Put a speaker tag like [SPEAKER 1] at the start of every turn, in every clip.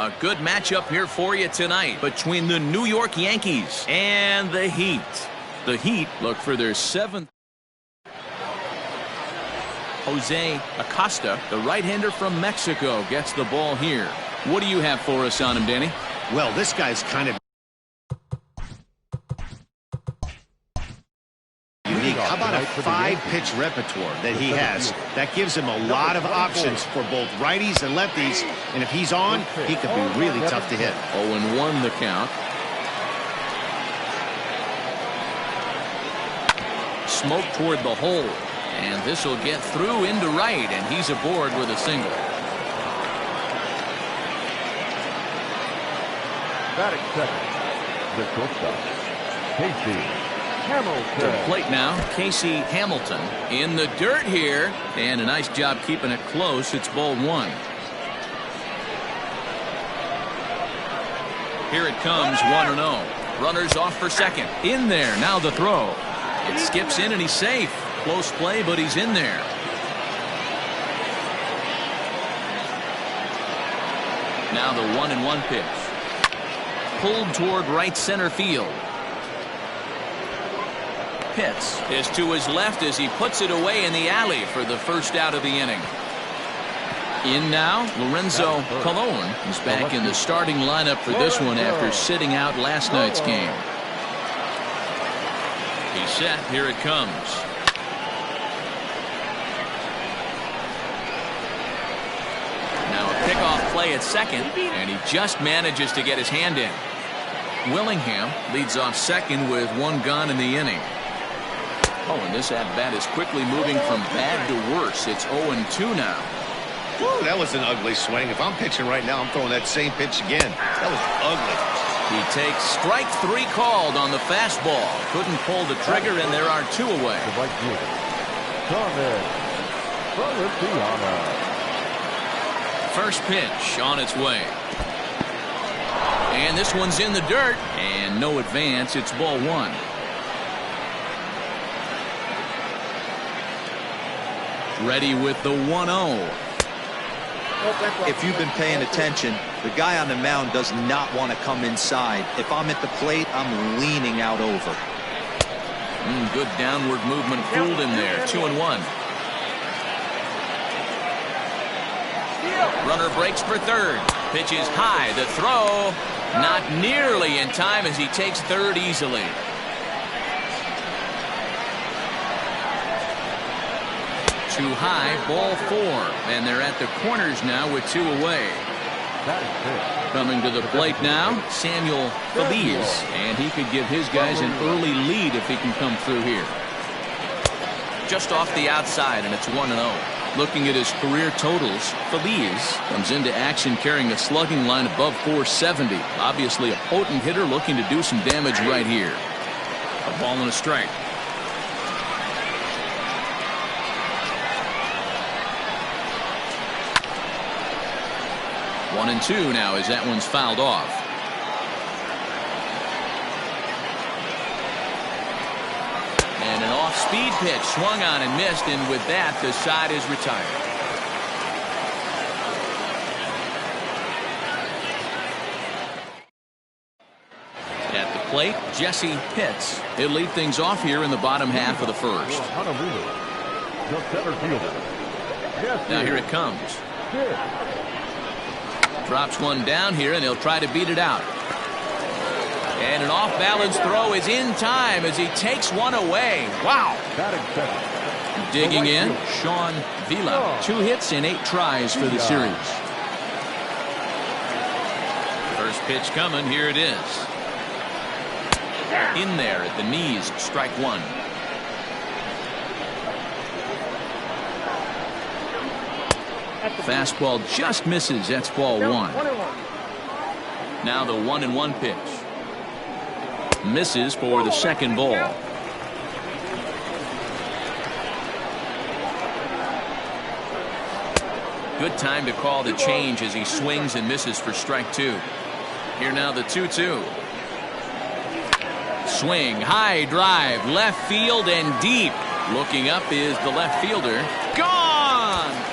[SPEAKER 1] A good matchup here for you tonight between the New York Yankees and the Heat. The Heat look for their 7th. Jose Acosta, the right-hander from Mexico, gets the ball here. What do you have for us on him, Danny?
[SPEAKER 2] Well, this guy's kind of unique. How about a 5-pitch repertoire that he has? That gives him a lot of options for both righties and lefties. And if he's on, he could be really tough to hit.
[SPEAKER 1] 0-1 the count. Smoke toward the hole. And this will get through into right, and he's aboard with a single.
[SPEAKER 3] Batting second, the shortstop, Casey Hamilton.
[SPEAKER 1] To the plate now, Casey Hamilton in the dirt here, and a nice job keeping it close. It's ball 1. Here it comes, 1-0. Runners off for second. In there, now the throw. It skips in and he's safe. Close play, but he's in there. Now the 1-1 pitch. Pulled toward right center field. Pitts is to his left as he puts it away in the alley for the first out of the inning. In now, Lorenzo Colon is back in the starting lineup for this one after sitting out last night's game. He's set. Here it comes. Now a pickoff play at second, and he just manages to get his hand in. Willingham leads off second with 1 gone in the inning. Oh, and this at-bat is quickly moving from bad to worse. It's 0-2 now.
[SPEAKER 2] Woo, that was an ugly swing. If I'm pitching right now, I'm throwing that same pitch again. That was ugly.
[SPEAKER 1] He takes strike 3 called on the fastball. Couldn't pull the trigger, and there are 2 away. First pitch on its way. And this one's in the dirt, and no advance. It's ball 1. Ready with the 1-0.
[SPEAKER 4] If you've been paying attention, the guy on the mound does not want to come inside. If I'm at the plate, I'm leaning out over.
[SPEAKER 1] Good downward movement fooled him there. 2-1. Runner breaks for third. Pitch is high. The throw not nearly in time as he takes third easily. Too high, ball 4, and they're at the corners now with 2 away. Coming to the plate now, Samuel Feliz, and he could give his guys an early lead if he can come through here. Just off the outside, and it's 1-0. Looking at his career totals, Feliz comes into action carrying a slugging line above 470. Obviously a potent hitter looking to do some damage right here. A ball and a strike. 1-2 now as that one's fouled off. And an off-speed pitch swung on and missed, and with that the side is retired. At the plate, Jesse Pitts. He'll lead things off here in the bottom half of the first.
[SPEAKER 3] Honolulu, the center fielder.
[SPEAKER 1] Now here it comes. Drops one down here, and he'll try to beat it out. And an off-balance throw is in time as he takes one away. Wow. Digging in, Sean Vila. 2 hits in 8 tries for the series. First pitch coming. Here it is. In there at the knees, strike 1. Fastball just misses. That's ball 1. Now the 1-1 pitch. Misses for the second ball. Good time to call the change as he swings and misses for strike 2. Here now the 2-2. Swing, high drive, left field and deep. Looking up is the left fielder. Gone!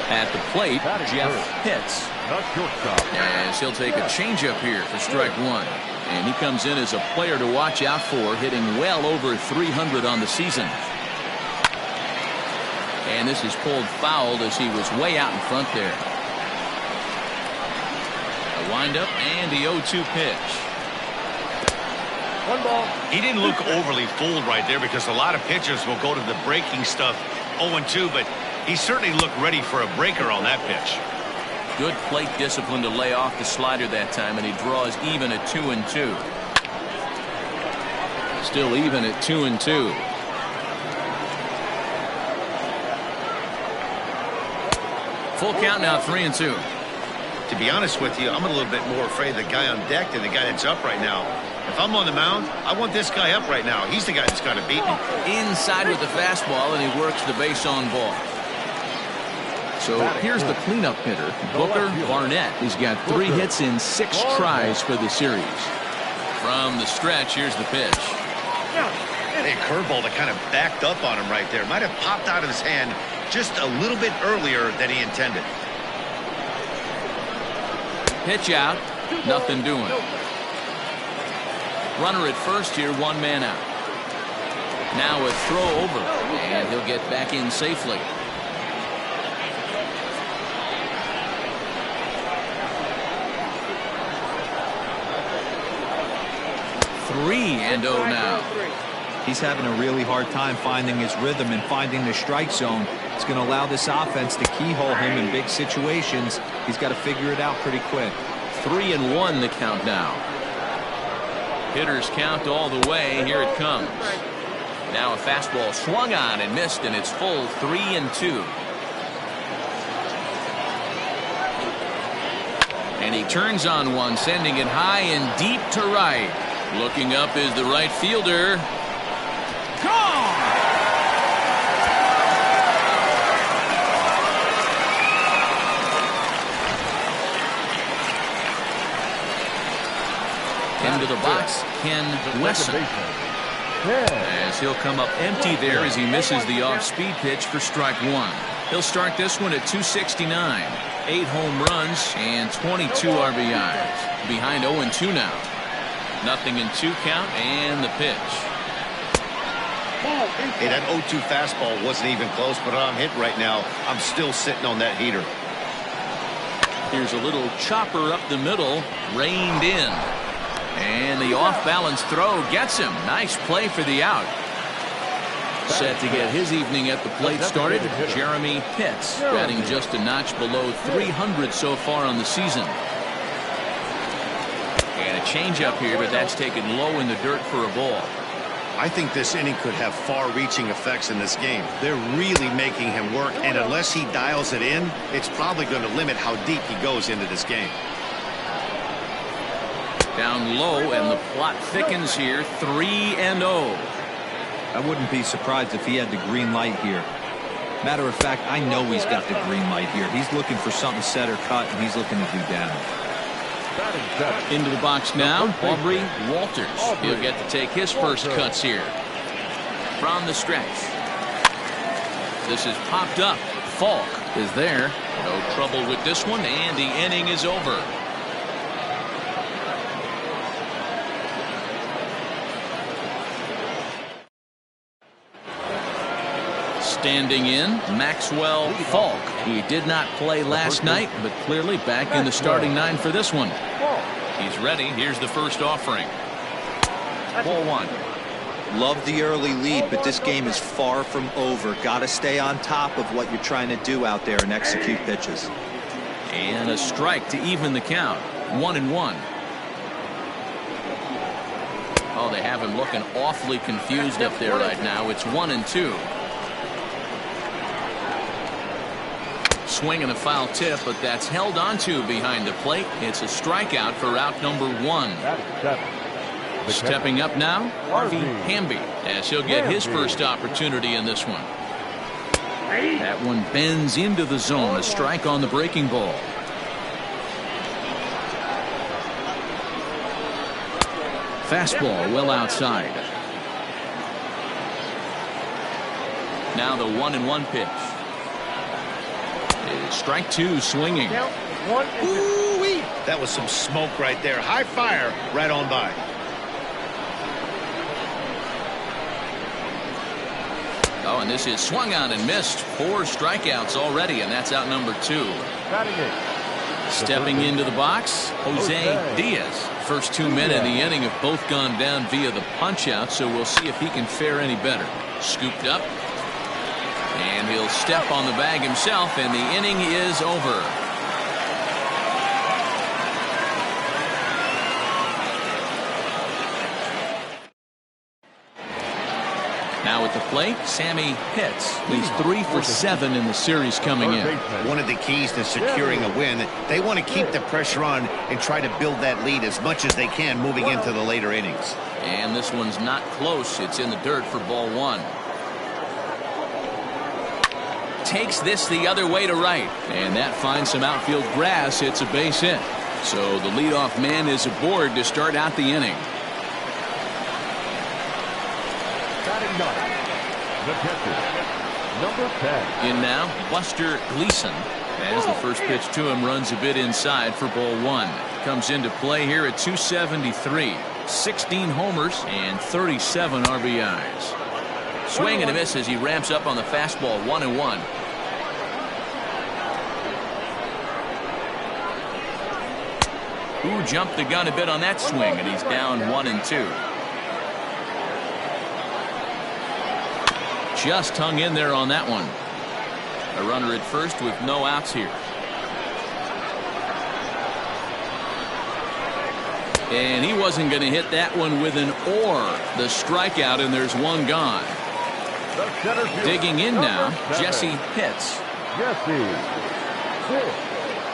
[SPEAKER 1] At the plate, Jeff Pitts. As he'll take a changeup here for strike one. And he comes in as a player to watch out for, hitting well over 300 on the season. And this is pulled foul as he was way out in front there. A windup and the 0-2 pitch.
[SPEAKER 3] One ball.
[SPEAKER 2] He didn't look overly fooled right there because a lot of pitchers will go to the breaking stuff 0-2, but he certainly looked ready for a breaker on that pitch.
[SPEAKER 1] Good plate discipline to lay off the slider that time, and he draws even at 2-2. Still even at 2-2. Full count now, 3-2.
[SPEAKER 2] To be honest with you, I'm a little bit more afraid of the guy on deck than the guy that's up right now. If I'm on the mound, I want this guy up right now. He's the guy that's got to beat me.
[SPEAKER 1] Inside with the fastball, and he works the base on ball. So here's the cleanup hitter, Booker Barnett. He's got 3 hits in 6 tries for the series. From the stretch, here's the pitch.
[SPEAKER 2] A curveball that kind of backed up on him right there. Might have popped out of his hand just a little bit earlier than he intended.
[SPEAKER 1] Pitch out, nothing doing. Runner at first here, 1 man out. Now a throw over, and he'll get back in safely. 3-0 now.
[SPEAKER 4] He's having a really hard time finding his rhythm and finding the strike zone. It's going to allow this offense to keyhole him in big situations. He's got to figure it out pretty quick.
[SPEAKER 1] 3-1 the count now. Hitters count all the way. Here it comes. Now a fastball swung on and missed, and it's full 3-2. And he turns on one, sending it high and deep to right. Looking up is the right fielder. Gone! Into the box, Ken Wesson. As he'll come up empty there as he misses the off-speed pitch for strike one. He'll start this one at 269. 8 home runs and 22 RBIs. Behind 0-2 now. 0-2 count and the pitch.
[SPEAKER 2] Hey, that 0-2 fastball wasn't even close, but I'm hit right now. I'm still sitting on that heater.
[SPEAKER 1] Here's a little chopper up the middle, reined in. And the off-balance throw gets him. Nice play for the out. Set to get his evening at the plate started, Jeremy Pitts, batting just a notch below 300 so far on the season. And a changeup here, but that's taken low in the dirt for a ball.
[SPEAKER 2] I think this inning could have far-reaching effects in this game. They're really making him work, and unless he dials it in, it's probably going to limit how deep he goes into this game.
[SPEAKER 1] Down low, and the plot thickens here, 3-0.
[SPEAKER 4] I wouldn't be surprised if he had the green light here. Matter of fact, I know he's got the green light here. He's looking for something set or cut, and he's looking to do damage.
[SPEAKER 1] Into the box now, Aubrey Walters. He'll get to take his first cuts here. From the stretch. This is popped up. Falk is there. No trouble with this one, and the inning is over. Standing in, Maxwell Falk. He did not play last night, but clearly back in the starting 9 for this one. He's ready. Here's the first offering. Ball 1.
[SPEAKER 4] Love the early lead, but this game is far from over. Got to stay on top of what you're trying to do out there and execute pitches.
[SPEAKER 1] And a strike to even the count. 1-1. Oh, they have him looking awfully confused up there right now. It's 1-2. Swing and a foul tip, but that's held onto behind the plate. It's a strikeout for out number 1. Stepping up now, Harvey Hamby, as he'll get his first opportunity in this one. That one bends into the zone. A strike on the breaking ball. Fastball well outside. Now the 1-1 pitch. Strike two swinging.
[SPEAKER 2] Ooh-wee. That was some smoke right there. High fire right on by.
[SPEAKER 1] Oh, and this is swung on and missed. 4 strikeouts already, and that's out number 2. Stepping into the box, Jose Diaz. First 2 men in the inning have both gone down via the punch-out, so we'll see if he can fare any better. Scooped up, and he'll step on the bag himself, and the inning is over. Now at the plate, Sammy Pitts. He's 3 for 7 in the series coming in.
[SPEAKER 2] One of the keys to securing a win, they want to keep the pressure on and try to build that lead as much as they can moving into the later innings.
[SPEAKER 1] And this one's not close. It's in the dirt for ball 1. Takes this the other way to right. And that finds some outfield grass. It's a base hit. So the leadoff man is aboard to start out the inning.
[SPEAKER 3] The catcher, number 10.
[SPEAKER 1] In now, Buster Gleason. As the first pitch to him runs a bit inside for ball 1. Comes into play here at 273. 16 homers and 37 RBIs. Swing and a miss as he ramps up on the fastball. 1-1. Who jumped the gun a bit on that swing, and he's down 1-2. Just hung in there on that one. A runner at first with no outs here. And he wasn't going to hit that one with an or. The strikeout, and there's one gone. Digging in now, Jesse Pitts.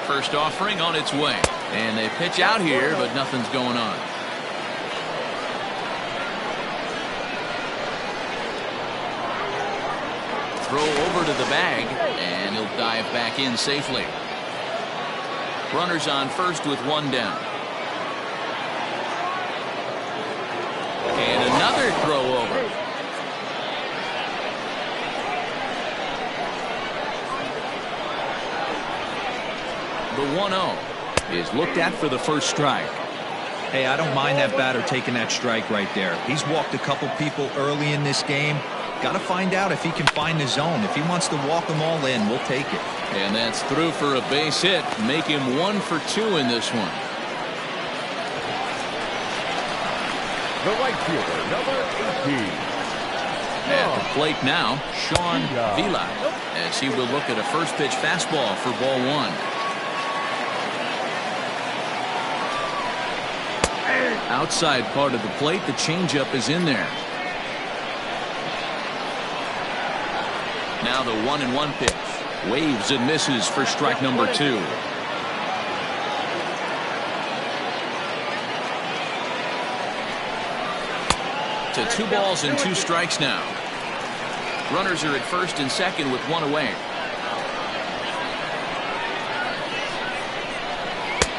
[SPEAKER 1] First offering on its way. And they pitch out here, but nothing's going on. Throw over to the bag, and he'll dive back in safely. Runners on first with 1 down. And another throw over. The 1-0 is looked at for the first strike.
[SPEAKER 4] Hey, I don't mind that batter taking that strike right there. He's walked a couple people early in this game. Got to find out if he can find the zone. If he wants to walk them all in, we'll take it.
[SPEAKER 1] And that's through for a base hit. Make him 1 for 2 in this one.
[SPEAKER 3] The right fielder, number 18.
[SPEAKER 1] At the plate now, Sean Vila, as he will look at a first pitch fastball for ball 1. Outside part of the plate, the changeup is in there. Now the 1-1 pitch. Waves and misses for strike number 2. To 2 balls and 2 strikes now. Runners are at first and second with 1 away.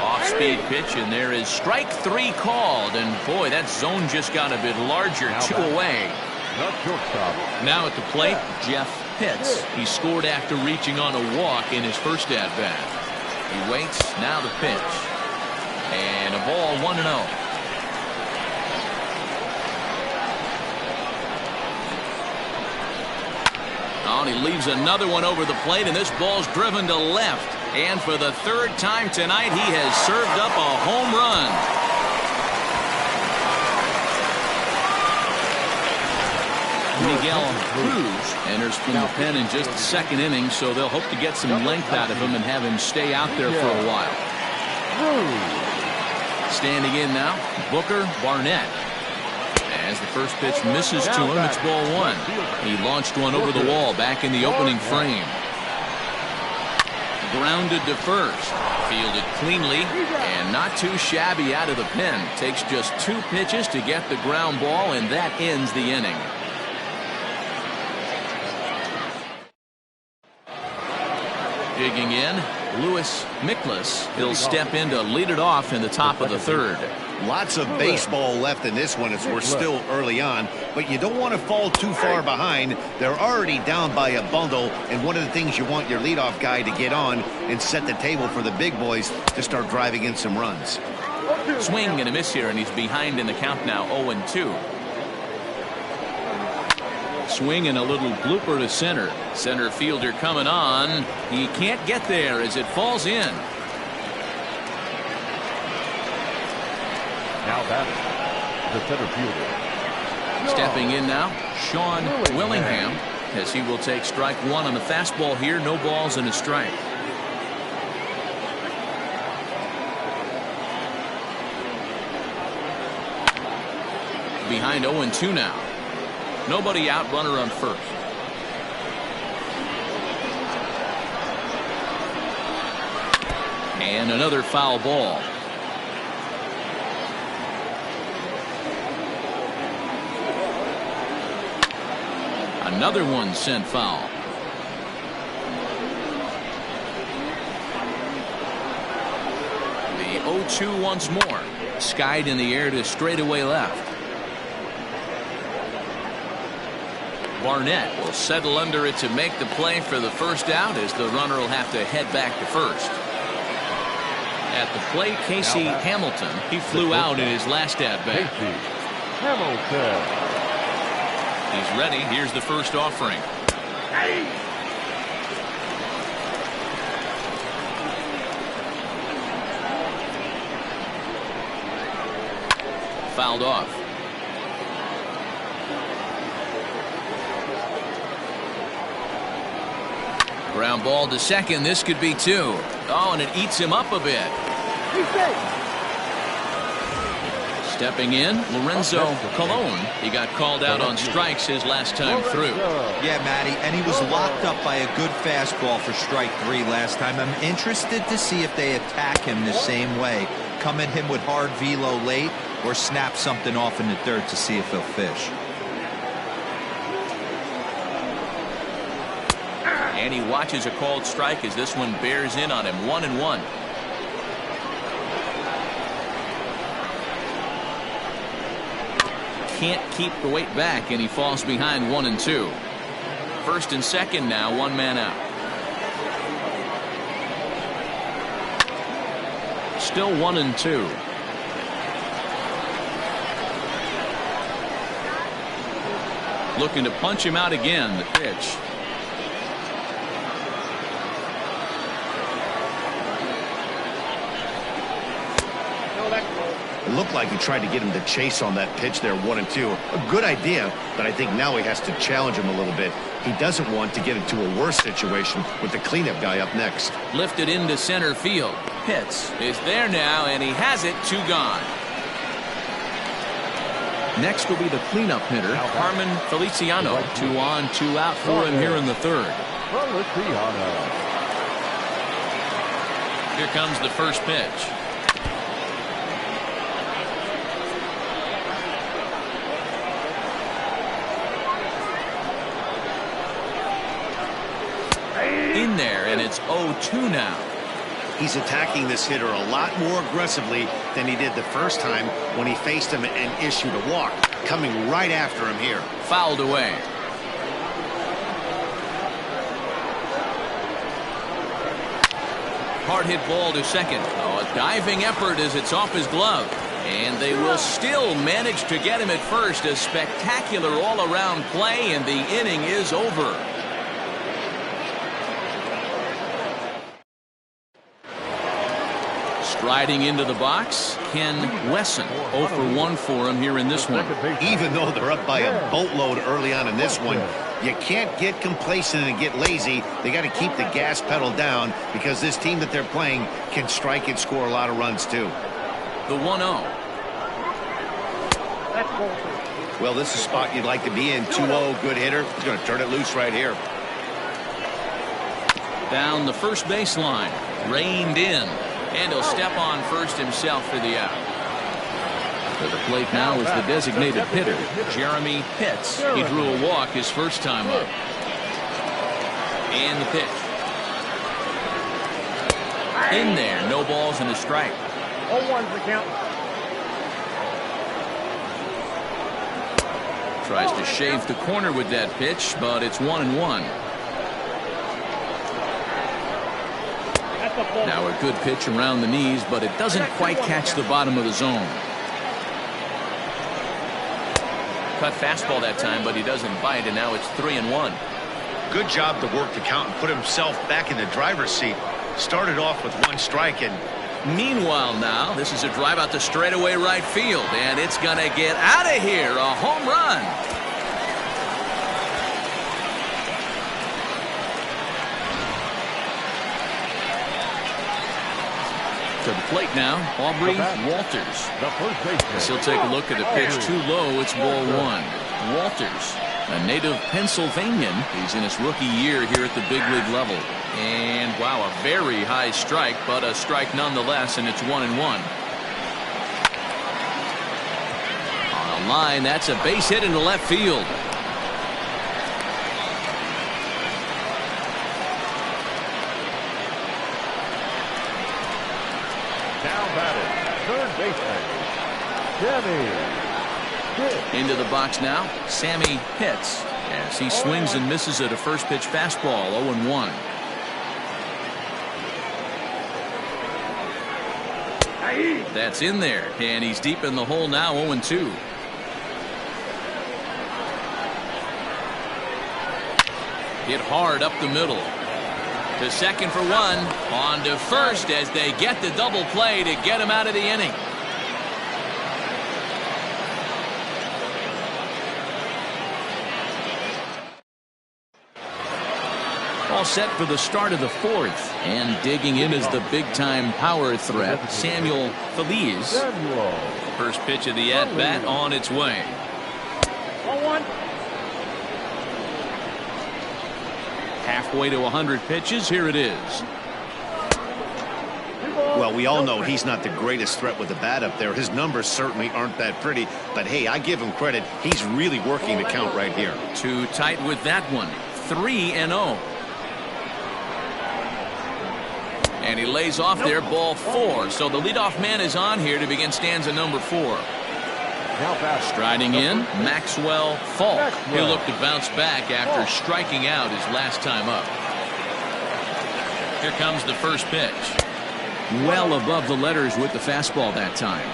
[SPEAKER 1] Off-speed pitch, and there is strike 3 called. And boy, that zone just got a bit larger. 2 away. Now at the plate, Jeff Pitts. He scored after reaching on a walk in his first at-bat. He waits. Now the pitch. And a ball, 1-0. Oh, and he leaves another one over the plate, and this ball's driven to left. And for the 3rd time tonight, he has served up a home run. Miguel Cruz enters from the pen in just the 2nd inning, so they'll hope to get some length out of him and have him stay out there for a while. Standing in now, Booker Barnett. As the first pitch misses to him, it's ball 1. He launched one over the wall back in the opening frame. Grounded to first. Fielded cleanly and not too shabby out of the pen. Takes just 2 pitches to get the ground ball, and that ends the inning. Digging in, Lewis Miklas. He'll step in to lead it off in the top of the 3rd.
[SPEAKER 2] Lots of baseball left in this one as we're still early on, but you don't want to fall too far behind. They're already down by a bundle, and one of the things you want your leadoff guy to get on and set the table for the big boys to start driving in some runs.
[SPEAKER 1] Swing and a miss here, and he's behind in the count now, 0-2. Swing and a little blooper to center. Center fielder coming on. He can't get there as it falls in.
[SPEAKER 3] Now batting, the center fielder.
[SPEAKER 1] Stepping in now, Sean Willingham, as he will take strike one on the fastball here. No balls and a strike. Behind 0-2 now. Nobody out, runner on first. And another foul ball. Another one sent foul. The 0-2 once more. Skied in the air to straightaway left. Barnett will settle under it to make the play for the first out, as the runner will have to head back to first. At the plate, Casey Hamilton. He flew out in his last at-bat.
[SPEAKER 3] Hamilton.
[SPEAKER 1] He's ready. Here's the first offering. Fouled off. Ground ball to second. This could be two. Oh, and it eats him up a bit. Stepping in, Lorenzo Colon. He got called out on strikes his last time through.
[SPEAKER 4] Yeah, Matty, and he was locked up by a good fastball for strike three last time. I'm interested to see if they attack him the same way. Come at him with hard velo late, or snap something off in the dirt to see if he'll fish.
[SPEAKER 1] And he watches a called strike as this one bears in on him. 1-1. Can't keep the weight back, and he falls behind 1-2. First and second now, one man out. Still 1-2. Looking to punch him out again. The pitch.
[SPEAKER 2] It looked like he tried to get him to chase on that pitch there, 1-2. A good idea, but I think now he has to challenge him a little bit. He doesn't want to get into a worse situation with the cleanup guy up next.
[SPEAKER 1] Lifted into center field. Pitts is there now, and he has it. Two gone. Next will be the cleanup hitter, Carmen Feliciano. 2 on, 2 out for him here in the third. Here comes the first pitch. In there, and it's 0-2 now.
[SPEAKER 2] He's attacking this hitter a lot more aggressively than he did the first time when he faced him and issued a walk. Coming right after him here.
[SPEAKER 1] Fouled away. Hard hit ball to second. Oh, a diving effort as it's off his glove. And they will still manage to get him at first. A spectacular all-around play, and the inning is over. Striding into the box, Ken Wesson. 0 for 1 for him here in this one.
[SPEAKER 2] Even though they're up by a boatload early on in this one, you can't get complacent and get lazy. They got to keep the gas pedal down, because this team that they're playing can strike and score a lot of runs too.
[SPEAKER 1] The 1-0.
[SPEAKER 2] Well, this is a spot you'd like to be in. 2-0, good hitter. He's going to turn it loose right here.
[SPEAKER 1] Down the first baseline. Reined in. And he'll step on first himself for the out. To the plate now is the designated hitter, Jeremy Pitts. He drew a walk his first time up. And the pitch. In there, no balls and a strike.
[SPEAKER 5] 0-1 for count.
[SPEAKER 1] Tries to shave the corner with that pitch, but it's 1-1. Now a good pitch around the knees, but it doesn't quite catch the bottom of the zone. Cut fastball that time, but he doesn't bite, and now it's 3-1.
[SPEAKER 2] Good job to work the count and put himself back in the driver's seat. Started off with 1 strike, and
[SPEAKER 1] meanwhile now, this is a drive out to straightaway right field, and it's going to get out of here. A home run. To the plate now, Aubrey Walters.
[SPEAKER 3] The first baseman.
[SPEAKER 1] He'll take a look at the pitch too low. It's ball 1. Walters, a native Pennsylvanian. He's in his rookie year here at the big league level. And wow, a very high strike, but a strike nonetheless, and it's 1-1. On a line, that's a base hit into left field.
[SPEAKER 3] Down batted, third baseman, Sammy.
[SPEAKER 1] Into the box now, Sammy Pitts, as he swings and misses at a first pitch fastball. 0-1. That's in there, and he's deep in the hole now. 0-2. Hit hard up the middle. To second for 1. On to first as they get the double play to get him out of the inning. All set for the start of the 4th, and digging in is the big-time power threat, Samuel Feliz. First pitch of the at-bat on its way.
[SPEAKER 3] 1-1.
[SPEAKER 1] Halfway to 100 pitches. Here it is.
[SPEAKER 2] well, we all know he's not the greatest threat with the bat up there. His numbers certainly aren't that pretty, but hey, I give him credit. He's really working the count right here.
[SPEAKER 1] Too tight with that one. 3-0. And he lays off there, ball 4. So the leadoff man is on here to begin stanza number 4. Striding in, Maxwell Falk. He'll look to bounce back after striking out his last time up. Here comes the first pitch. Well above the letters with the fastball that time.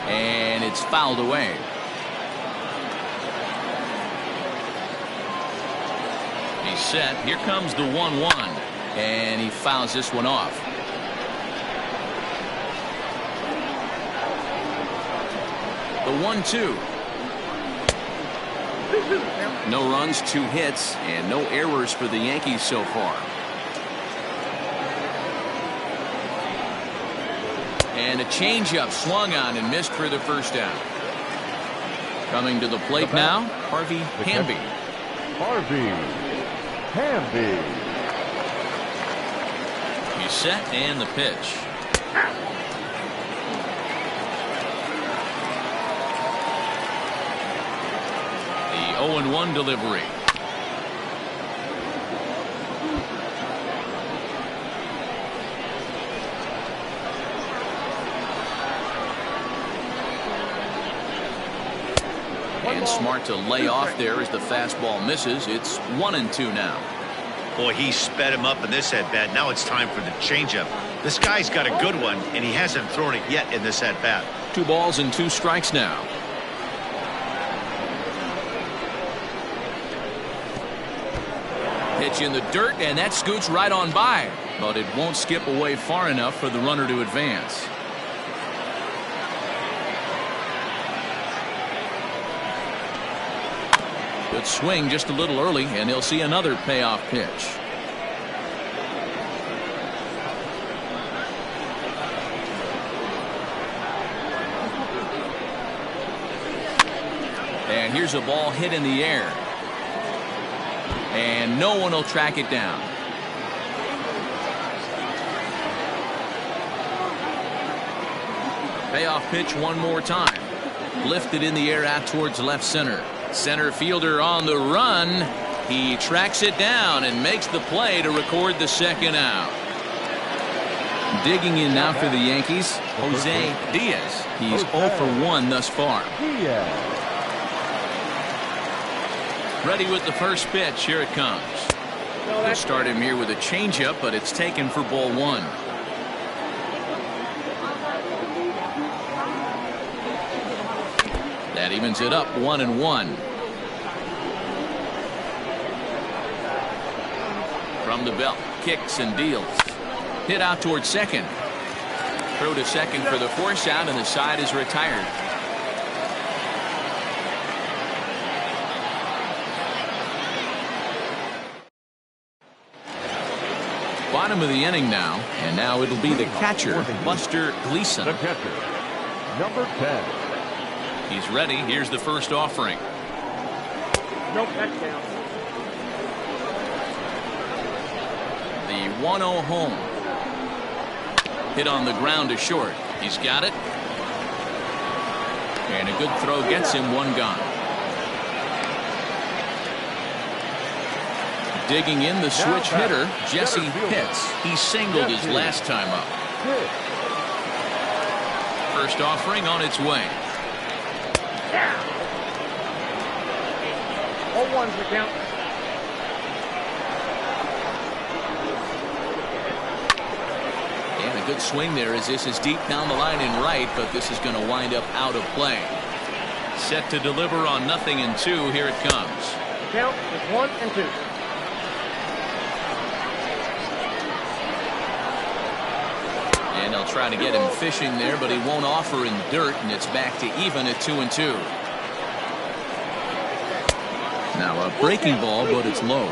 [SPEAKER 1] And it's fouled away. He's set. Here comes the 1-1. And he fouls this one off. The 1-2. No runs, 2 hits, and no errors for the Yankees so far. And a changeup swung on and missed for the first out. Coming to the plate now, Harvey Hamby. He's set, and the pitch. The 0-1 delivery. And smart to lay off there as the fastball misses. It's 1-2 now.
[SPEAKER 2] Boy, he sped him up in this at-bat. Now it's time for the changeup. This guy's got a good one, and he hasn't thrown it yet in this at-bat.
[SPEAKER 1] 2 balls and 2 strikes now. Pitch in the dirt, and that scoots right on by. But it won't skip away far enough for the runner to advance. Good swing just a little early, and he'll see another payoff pitch. And here's a ball hit in the air. And no one will track it down. Payoff pitch one more time. Lifted in the air out towards left center. Center fielder on the run. He tracks it down and makes the play to record the second out. Digging in now for the Yankees, Jose Diaz. He's 0 for 1 thus far. Ready with the first pitch. Here it comes. They'll start him here with a changeup, but it's taken for ball 1. That evens it up 1-1. From the belt, kicks and deals. Hit out towards second. Throw to second for the force out, and the side is retired. Bottom of the inning now, and now it'll be the catcher, Buster Gleason.
[SPEAKER 3] The catcher, number 10.
[SPEAKER 1] He's ready. Here's the first offering.
[SPEAKER 3] No touchdown.
[SPEAKER 1] The 1-0 home. Hit on the ground to short. He's got it. And a good throw gets him, 1 gone. Digging in, the switch hitter, Jesse Pitts. He singled his last time up. First offering on its way.
[SPEAKER 3] 0-1's the count.
[SPEAKER 1] And a good swing there as this is deep down the line in right, but this is going to wind up out of play. Set to deliver on 0-2. Here it comes.
[SPEAKER 3] The count is 1-2.
[SPEAKER 1] And they'll try to get him fishing there, but he won't offer in dirt, and it's back to even at 2-2. Now a breaking ball, but it's low.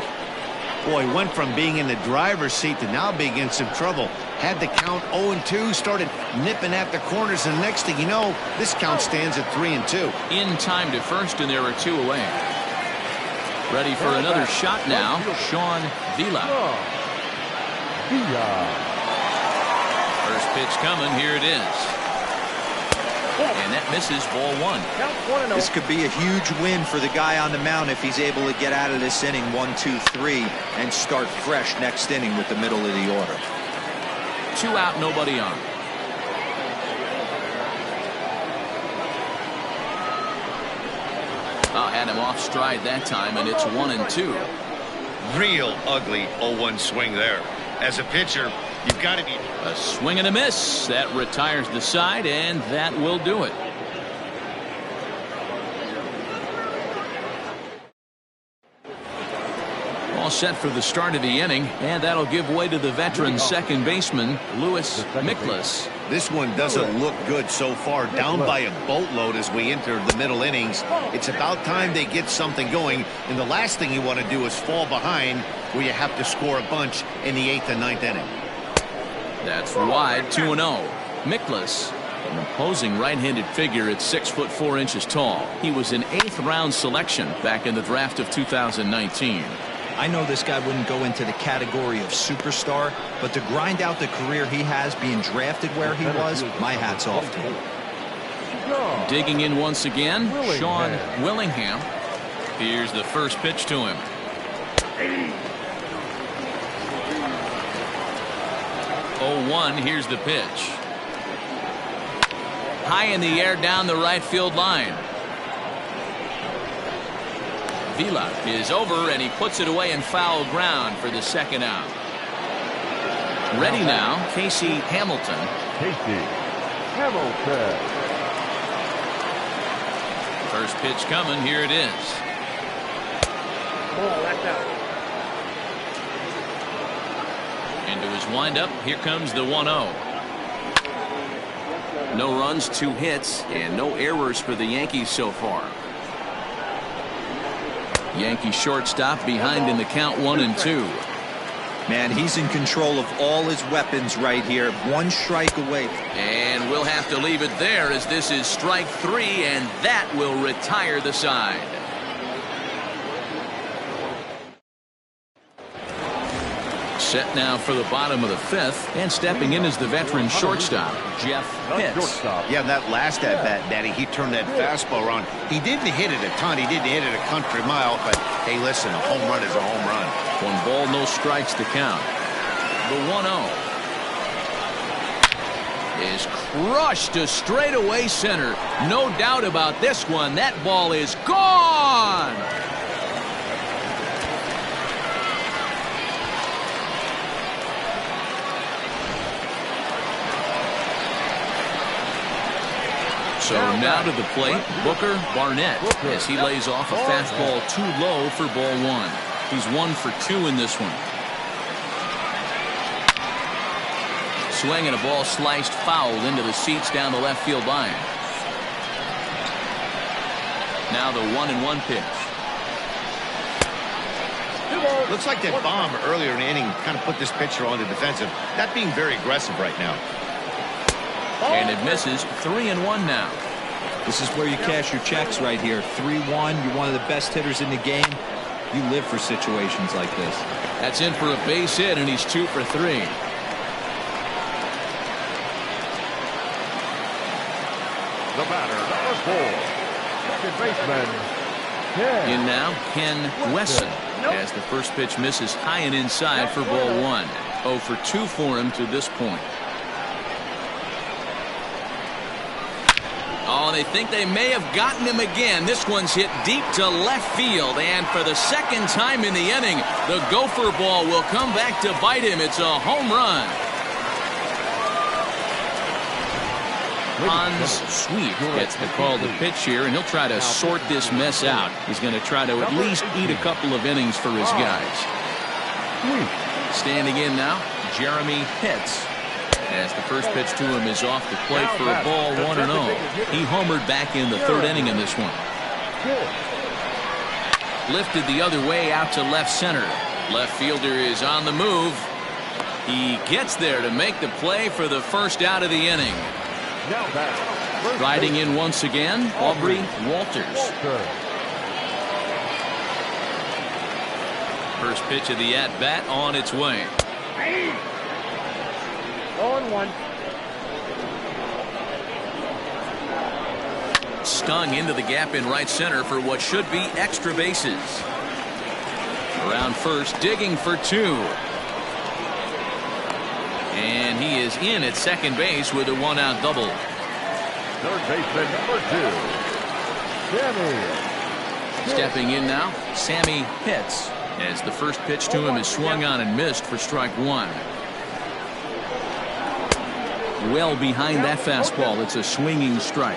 [SPEAKER 2] Boy, went from being in the driver's seat to now being in some trouble. Had the count 0-2, started nipping at the corners, and the next thing you know, this count stands at 3-2.
[SPEAKER 1] In time to first, and there are 2 away. Ready for another shot now, Sean Vila. First pitch coming, here it is. And that misses, ball 1.
[SPEAKER 4] This could be a huge win for the guy on the mound if he's able to get out of this inning 1-2-3 and start fresh next inning with the middle of the order.
[SPEAKER 1] 2 out, nobody on. Had him off stride that time, and it's 1-2.
[SPEAKER 2] Real ugly 0-1 swing there. As a pitcher, you've got to be.
[SPEAKER 1] A swing and a miss. That retires the side, and that will do it. All set for the start of the inning, and that'll give way to the veteran second baseman, Louis Miklas.
[SPEAKER 2] This one doesn't look good so far. Down by a boatload as we enter the middle innings. It's about time they get something going, and the last thing you want to do is fall behind where you have to score a bunch in the 8th and 9th inning.
[SPEAKER 1] That's wide, 2-0. Miklas, an imposing right-handed figure at 6'4" tall. He was an 8th round selection back in the draft of 2019.
[SPEAKER 4] I know this guy wouldn't go into the category of superstar, but to grind out the career he has being drafted where he was, my hat's off to him.
[SPEAKER 1] Digging in once again, Sean Willingham. Here's the first pitch to him. Oh, 1, here's the pitch. High in the air down the right field line. Vila is over, and he puts it away in foul ground for the second out. Ready now, Casey Hamilton. First pitch coming, here it is.
[SPEAKER 3] Ball, that's out.
[SPEAKER 1] Into his windup, here comes the 1-0. No runs, 2 hits, and no errors for the Yankees so far. Yankee shortstop behind in the count 1-2.
[SPEAKER 4] Man, he's in control of all his weapons right here. 1 strike away.
[SPEAKER 1] And we'll have to leave it there as this is strike 3, and that will retire the side. Set now for the bottom of the 5th, and stepping in is the veteran shortstop, Jeff Pitts.
[SPEAKER 2] Yeah, that last at-bat, Daddy, he turned that fastball around. He didn't hit it a ton. He didn't hit it a country mile, but hey, listen, a home run is a home run.
[SPEAKER 1] 1 ball, no strikes to count. The 1-0. is crushed to straightaway center. No doubt about this one. That ball is gone. So now to the plate, Booker Barnett, as he lays off a fastball too low for ball one. He's 1 for 2 in this one. Swing and a ball sliced foul into the seats down the left field line. Now the 1-1 pitch.
[SPEAKER 2] Looks like that bomb earlier in the inning kind of put this pitcher on the defensive. Not being very aggressive right now.
[SPEAKER 1] And it misses. 3-1 now.
[SPEAKER 4] This is where you cash your checks right here. 3-1. You're one of the best hitters in the game. You live for situations like this.
[SPEAKER 1] That's in for a base hit, and he's 2 for 3.
[SPEAKER 3] The batter, number 4, second baseman, Ken.
[SPEAKER 1] In now, Ken Wesson, as the first pitch misses high and inside for ball 1. 0 for 2 for him to this point. Oh, they think they may have gotten him again. This one's hit deep to left field, and for the second time in the inning, the gopher ball will come back to bite him. It's a home run. Hans Sweet gets the call to pitch here, and he'll try to sort this mess out. He's going to try to at least eat a couple of innings for his guys. Standing in now, Jeremy Pitts, as the first pitch to him is off the plate for a ball 1-0. He homered back in the third inning in this one. Lifted the other way out to left center. Left fielder is on the move. He gets there to make the play for the first out of the inning. Riding in once again, Aubrey Walters. First pitch of the at-bat on its way.
[SPEAKER 3] 0-1.
[SPEAKER 1] Stung into the gap in right center for what should be extra bases. Around first, digging for 2. And he is in at second base with a 1-out double.
[SPEAKER 3] Third baseman, number 2, Sammy.
[SPEAKER 1] Stepping in now, Sammy Pitts, as the first pitch to him is swung on and missed for strike 1. Well behind that fastball. It's a swinging strike.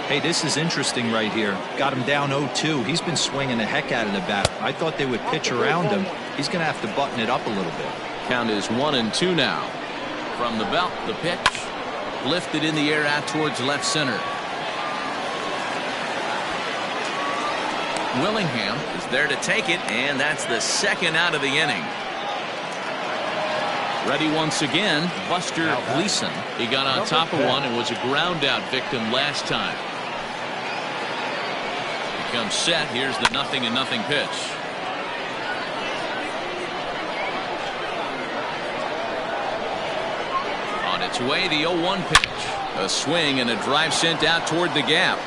[SPEAKER 4] Hey, this is interesting right here. Got him down 0-2. He's been swinging the heck out of the bat. I thought they would pitch around him. He's going to have to button it up a little bit.
[SPEAKER 1] Count is 1-2 now. From the belt, the pitch lifted in the air out towards left center. Willingham is there to take it, and that's the second out of the inning. Ready once again, Buster Gleason. He got on top of one and was a ground out victim last time. He comes set. Here's the 0-0 pitch. On its way, the 0-1 pitch. A swing and a drive sent out toward the gap.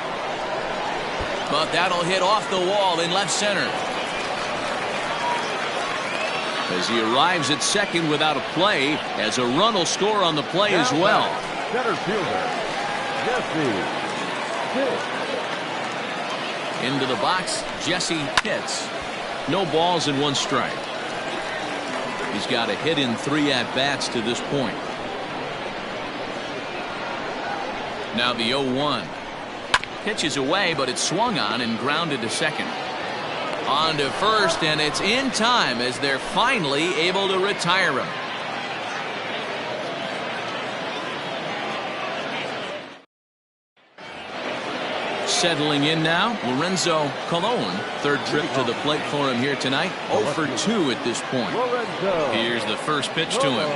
[SPEAKER 1] But that'll hit off the wall in left center. As he arrives at second without a play, as a run will score on the play as well.
[SPEAKER 3] Center fielder, Jesse Pitts.
[SPEAKER 1] Into the box, Jesse Pitts. No balls and 1 strike. He's got a hit in 3 at-bats to this point. Now the 0-1. Pitches away, but it's swung on and grounded to second. On to first, and it's in time as they're finally able to retire him. Settling in now, Lorenzo Colon. Third trip to the plate for him here tonight. 0 for 2 at this point. Here's the first pitch to him.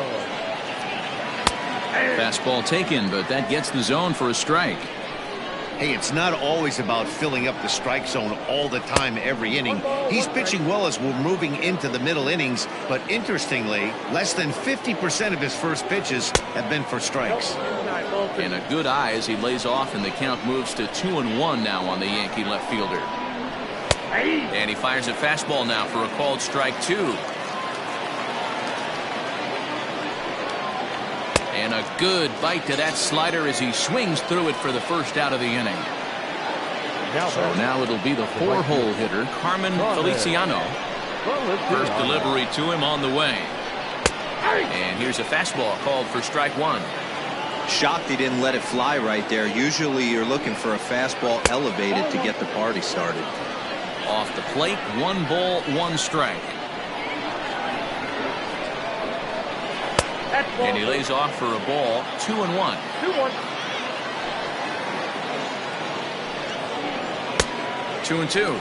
[SPEAKER 1] Fastball taken, but that gets the zone for a strike.
[SPEAKER 2] Hey, it's not always about filling up the strike zone all the time every inning. He's pitching well as we're moving into the middle innings, but interestingly, less than 50% of his first pitches have been for strikes.
[SPEAKER 1] And a good eye as he lays off, and the count moves to 2-1 now on the Yankee left fielder. And he fires a fastball now for a called strike 2. And a good bite to that slider as he swings through it for the first out of the inning. So now it'll be the 4-hole hitter, Carmen Feliciano. First delivery to him on the way. And here's a fastball called for strike one.
[SPEAKER 4] Shocked he didn't let it fly right there. Usually you're looking for a fastball elevated to get the party started.
[SPEAKER 1] Off the plate, 1 ball, 1 strike. And he lays off for a ball, 2-1. 2-2.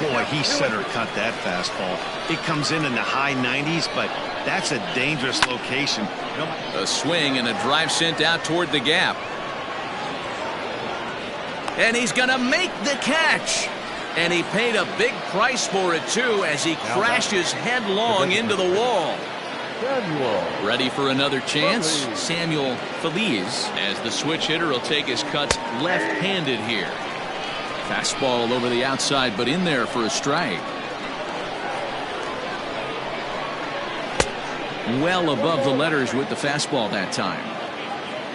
[SPEAKER 2] Boy, he center cut that fastball. It comes in the high 90s, but that's a dangerous location.
[SPEAKER 1] A swing and a drive sent out toward the gap. And he's going to make the catch. And he paid a big price for it, too, as he crashes headlong into the wall. Ready for another chance? Samuel Feliz, as the switch hitter will take his cuts left-handed here. Fastball over the outside, but in there for a strike. Well above the letters with the fastball that time.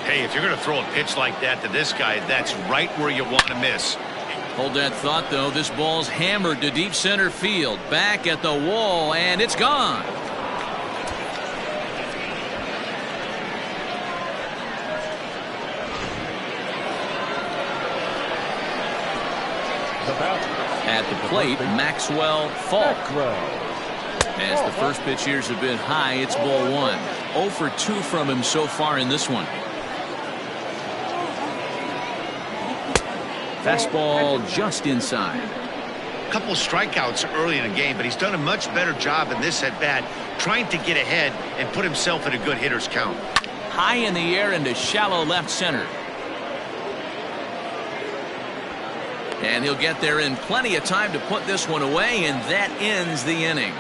[SPEAKER 2] Hey, if you're going to throw a pitch like that to this guy, that's right where you want to miss.
[SPEAKER 1] Hold that thought, though. This ball's hammered to deep center field. Back at the wall, and it's gone. At the plate, Maxwell Falk. As the first pitch here's a bit high, it's ball 1. 0 for 2 from him so far in this one. Fastball just inside.
[SPEAKER 2] A couple strikeouts early in the game, but he's done a much better job in this at bat, trying to get ahead and put himself in a good hitter's count.
[SPEAKER 1] High in the air into shallow left center. And he'll get there in plenty of time to put this one away, and that ends the inning.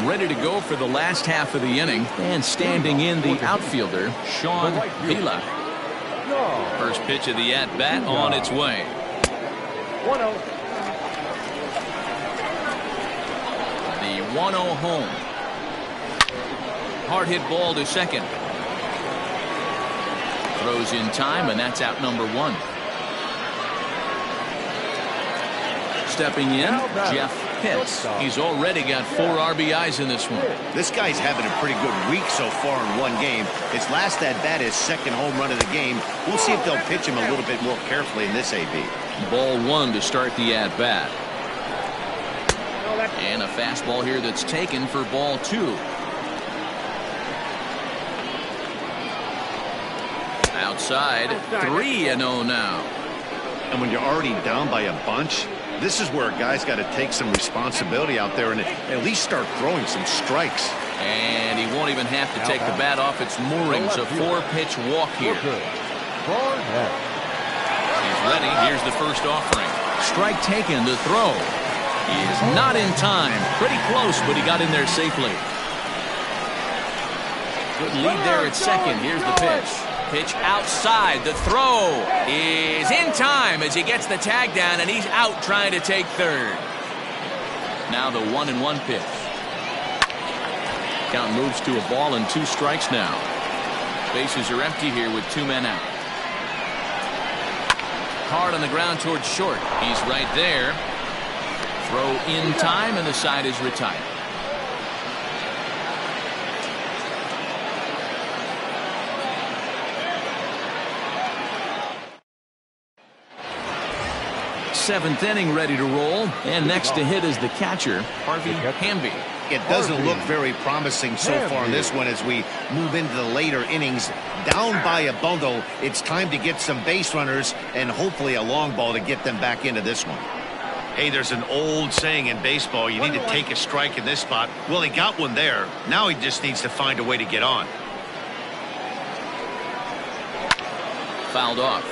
[SPEAKER 1] Ready to go for the last half of the inning, and standing in the outfielder, Sean Vila. First pitch of the at-bat on its way.
[SPEAKER 3] 1-0.
[SPEAKER 1] The 1-0 home. Hard hit ball to second. Throws in time, and that's out number 1. Stepping in, Jeff Pitts. He's already got 4 RBIs in this one.
[SPEAKER 2] This guy's having a pretty good week so far in one game. His last at bat is second home run of the game. We'll see if they'll pitch him a little bit more carefully in this AB.
[SPEAKER 1] Ball 1 to start the at bat. And a fastball here that's taken for ball 2. Outside, 3-0 now.
[SPEAKER 2] And when you're already down by a bunch, this is where a guy's got to take some responsibility out there and at least start throwing some strikes.
[SPEAKER 1] And he won't even have to take the bat off its moorings. A 4-pitch walk here. He's ready. Here's the first offering. Strike taken to throw. He is not in time. Pretty close, but he got in there safely. Good lead there at second. Here's the pitch. Pitch outside. The throw is in time as he gets the tag down, and he's out trying to take third. Now the 1-1 pitch. Count moves to a ball and 2 strikes now. Bases are empty here with 2 men out. Hard on the ground towards short. He's right there. Throw in time, and the side is retired. Seventh inning ready to roll, and next to hit is the catcher, Harvey Hamby.
[SPEAKER 2] It doesn't look very promising so far in this one as we move into the later innings. Down by a bundle, it's time to get some base runners and hopefully a long ball to get them back into this one. Hey, there's an old saying in baseball, you need to take a strike in this spot. Well, he got one there. Now he just needs to find a way to get on.
[SPEAKER 1] Fouled off.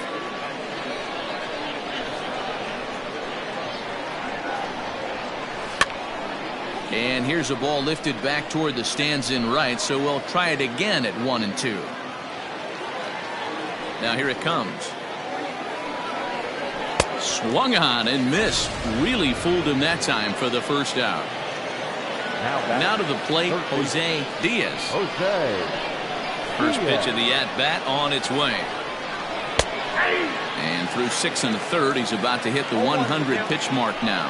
[SPEAKER 1] And here's a ball lifted back toward the stands in right, so we'll try it again at 1-2. Now here it comes. Swung on and missed. Really fooled him that time for the first out. Now to the plate, Jose Diaz. First pitch of the at-bat on its way. And through 6 1/3, he's about to hit the 100 pitch mark now.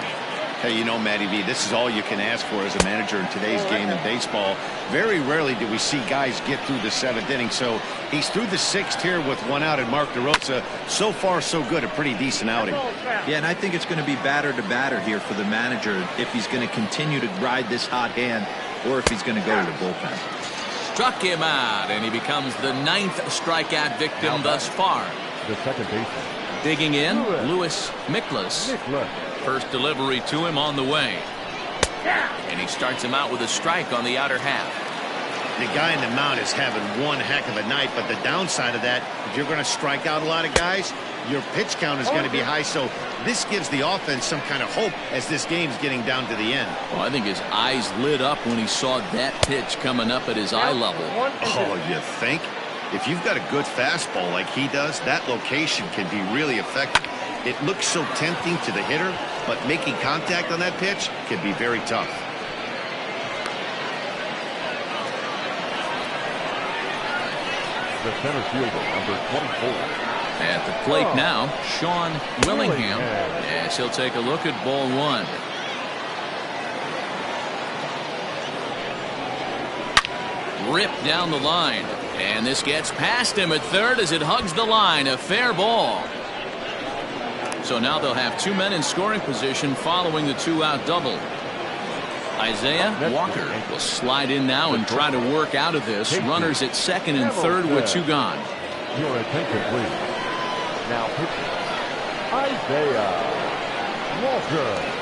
[SPEAKER 2] Hey, you know, Matty V, this is all you can ask for as a manager in today's game in baseball. Very rarely do we see guys get through the 7th inning. So he's through the 6th here with 1 out, and Mark DeRosa, so far so good, a pretty decent outing.
[SPEAKER 4] Yeah, and I think it's going to be batter to batter here for the manager if he's going to continue to ride this hot hand or if he's going to go to the bullpen.
[SPEAKER 1] Struck him out, and he becomes the 9th strikeout victim thus far.
[SPEAKER 3] The second baseman.
[SPEAKER 1] Digging in, Louis Miklas. First delivery to him on the way. And he starts him out with a strike on the outer half.
[SPEAKER 2] The guy in the mound is having one heck of a night, but the downside of that, if you're going to strike out a lot of guys, your pitch count is going to be high. So this gives the offense some kind of hope as this game's getting down to the end.
[SPEAKER 1] Well, I think his eyes lit up when he saw that pitch coming up at his eye level.
[SPEAKER 2] Oh, you think? If you've got a good fastball like he does, that location can be really effective. It looks so tempting to the hitter, but making contact on that pitch can be very tough.
[SPEAKER 3] The center fielder, number 24.
[SPEAKER 1] At the plate now, Sean Willingham, as he'll take a look at ball 1. Ripped down the line, and this gets past him at third as it hugs the line. A fair ball. So now they'll have 2 men in scoring position following the 2-out double. Isaiah Walker will slide in now and try to work out of this. Runners at second and third with 2 gone.
[SPEAKER 3] Your attention, please. Now pitching, Isaiah Walker.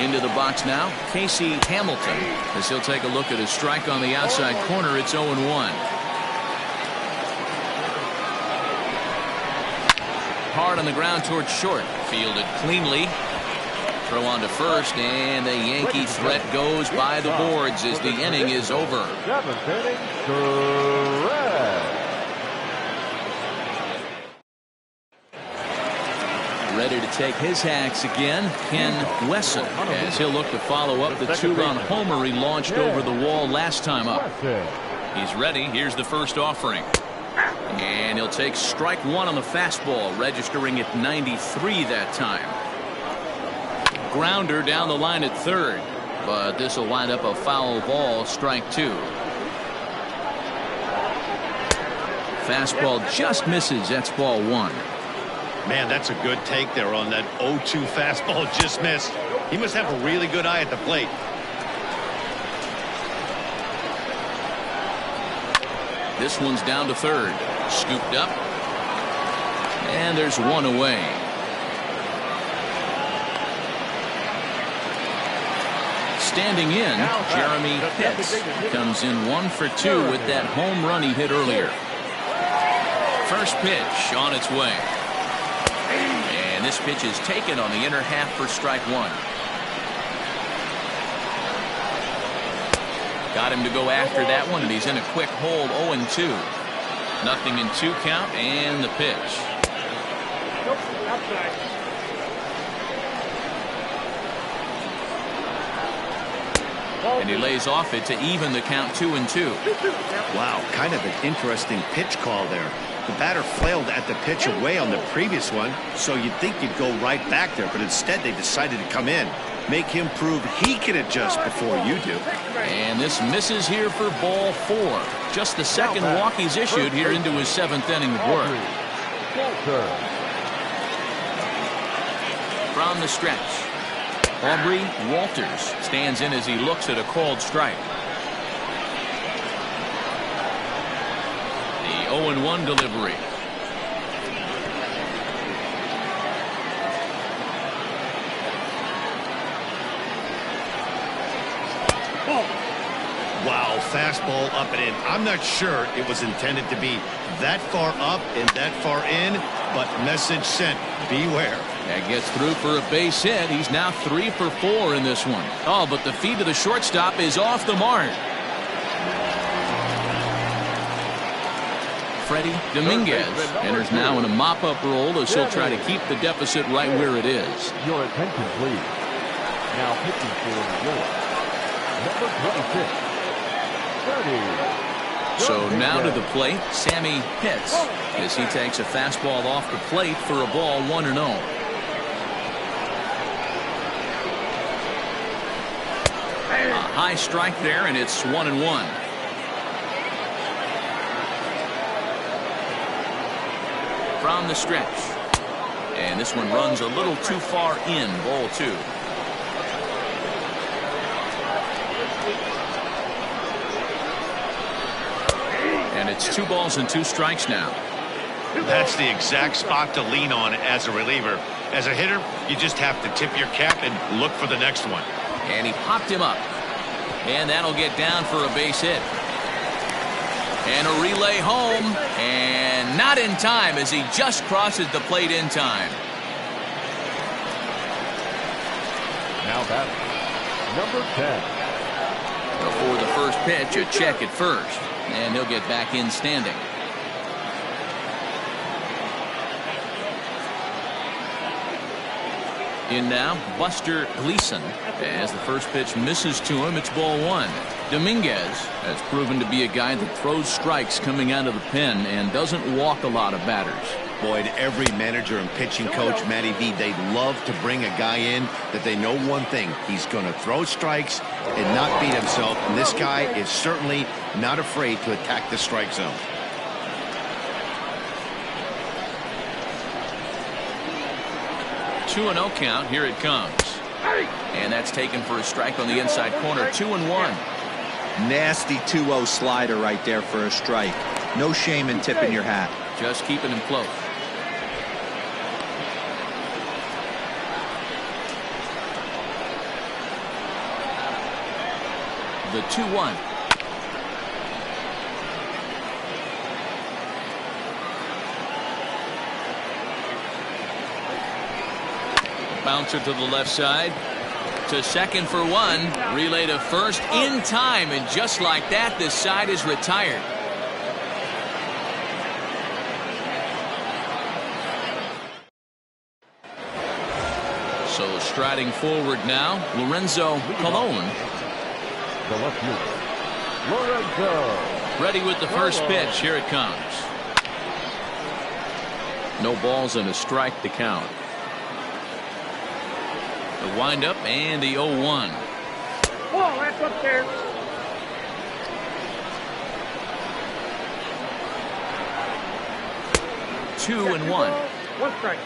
[SPEAKER 1] Into the box now, Casey Hamilton, as he'll take a look at a strike on the outside corner. It's 0-1. Hard on the ground towards short. Fielded cleanly. Throw on to first, and the Yankee threat goes by the boards as the inning is over.
[SPEAKER 3] 7th inning, correct.
[SPEAKER 1] Ready to take his hacks again, Ken Wesson, as he'll look to follow up the 2-run homer he launched over the wall last time up. He's ready. Here's the first offering. And he'll take strike 1 on the fastball, registering at 93 that time. Grounder down the line at third, but this will wind up a foul ball, strike 2. Fastball just misses. That's ball 1.
[SPEAKER 2] Man, that's a good take there on that 0-2 fastball just missed. He must have a really good eye at the plate.
[SPEAKER 1] This one's down to third. Scooped up. And there's 1 away. Standing in, Jeremy Pitts comes in 1 for 2 with that home run he hit earlier. First pitch on its way. And this pitch is taken on the inner half for strike 1. Got him to go after that one, and he's in a quick hold. 0-2. Nothing in 2 count, and the pitch. And he lays off it to even the count 2-2.
[SPEAKER 2] Wow, kind of an interesting pitch call there. The batter flailed at the pitch away on the previous one, so you'd think you'd go right back there, but instead they decided to come in. Make him prove he can adjust before you do.
[SPEAKER 1] And this misses here for ball 4. Just the second walk he's issued here into his 7th inning of work. From the stretch, Aubrey Walters stands in as he looks at a called strike. The 0-1 delivery.
[SPEAKER 2] Wow, fastball up and in. I'm not sure it was intended to be that far up and that far in, but message sent. Beware.
[SPEAKER 1] That gets through for a base hit. He's now 3 for 4 in this one. Oh, but the feed to the shortstop is off the mark. Freddie Dominguez enters now in a mop-up role as he'll try to keep the deficit right where it is.
[SPEAKER 3] Your attention, please. Now pitching for New York, number 26, Freddie.
[SPEAKER 1] So now to the plate, Sammy Pitts, as he takes a fastball off the plate for a ball 1-0. A high strike there, and it's 1-1. From the stretch, and this one runs a little too far in, ball 2. And it's 2 balls and 2 strikes now.
[SPEAKER 2] That's the exact spot to lean on as a reliever. As a hitter, you just have to tip your cap and look for the next one.
[SPEAKER 1] And he popped him up. And that'll get down for a base hit. And a relay home. And not in time as he just crosses the plate in time.
[SPEAKER 3] Now batting, number 10.
[SPEAKER 1] Before the first pitch, a check at first. And he'll get back in standing. In now, Buster Gleason. As the first pitch misses to him, it's ball 1. Dominguez has proven to be a guy that throws strikes coming out of the pen and doesn't walk a lot of batters.
[SPEAKER 2] Boyd, every manager and pitching coach, Matty V, they love to bring a guy in that they know one thing. He's going to throw strikes and not beat himself. And this guy is certainly not afraid to attack the strike zone.
[SPEAKER 1] Two 2-0 count. Here it comes. And that's taken for a strike on the inside corner. 2-1.
[SPEAKER 4] Nasty 2-0 slider right there for a strike. No shame in tipping your hat.
[SPEAKER 1] Just keeping him close. The 2-1. Bouncer to the left side. To second for 1. Relay to first in time. And just like that, this side is retired. So striding forward now, Lorenzo Colon.
[SPEAKER 3] The left fielder, Lorenzo.
[SPEAKER 1] Ready with the first pitch. Here it comes. No balls and a strike to count. The windup and the 0-1.
[SPEAKER 5] Oh, that's up there.
[SPEAKER 1] Two and one.
[SPEAKER 5] One strike.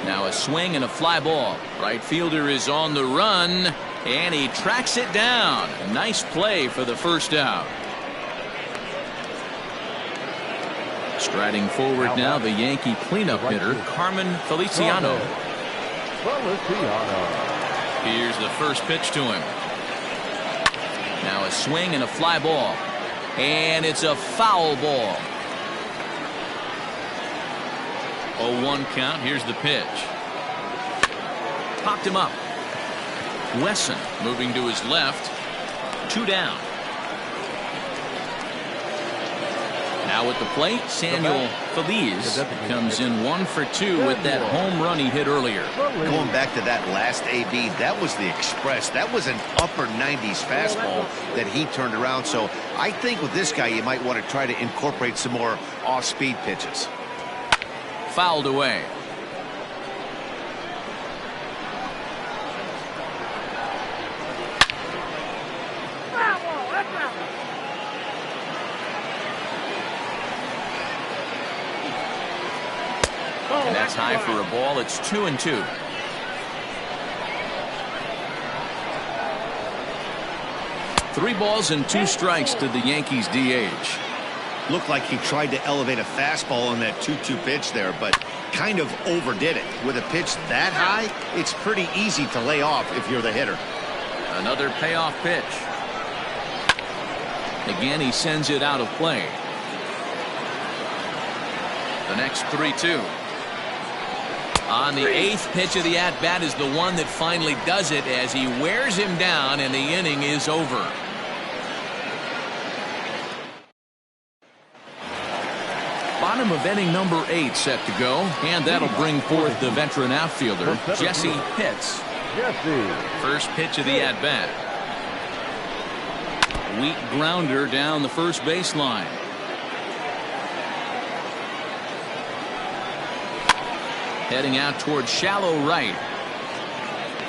[SPEAKER 1] Now a swing and a fly ball. Right fielder is on the run, and he tracks it down. A nice play for the first out. Striding forward now, the Yankee cleanup hitter, Carmen Feliciano. Here's the first pitch to him. Now a swing and a fly ball. And it's a foul ball. 0-1 count. Here's the pitch. Popped him up. Wesson moving to his left. 2 down. Now at the plate, Samuel Feliz comes in 1 for 2 with that home run he hit earlier.
[SPEAKER 2] Going back to that last AB, that was the express. That was an upper 90s fastball that he turned around. So I think with this guy, you might want to try to incorporate some more off-speed pitches.
[SPEAKER 1] Fouled away. And that's high for a ball. It's 2-2. Three balls and 2 strikes to the Yankees DH.
[SPEAKER 2] Looked like he tried to elevate a fastball on that 2-2 pitch there, but kind of overdid it. With a pitch that high, it's pretty easy to lay off if you're the hitter.
[SPEAKER 1] Another payoff pitch. Again, he sends it out of play. The next 3-2. On the 8th pitch of the at-bat is the one that finally does it as he wears him down and the inning is over. Bottom of inning number 8 set to go, and that'll bring forth the veteran outfielder, Jesse Pitts. First pitch of the at-bat. Weak grounder down the first baseline. Heading out towards shallow right.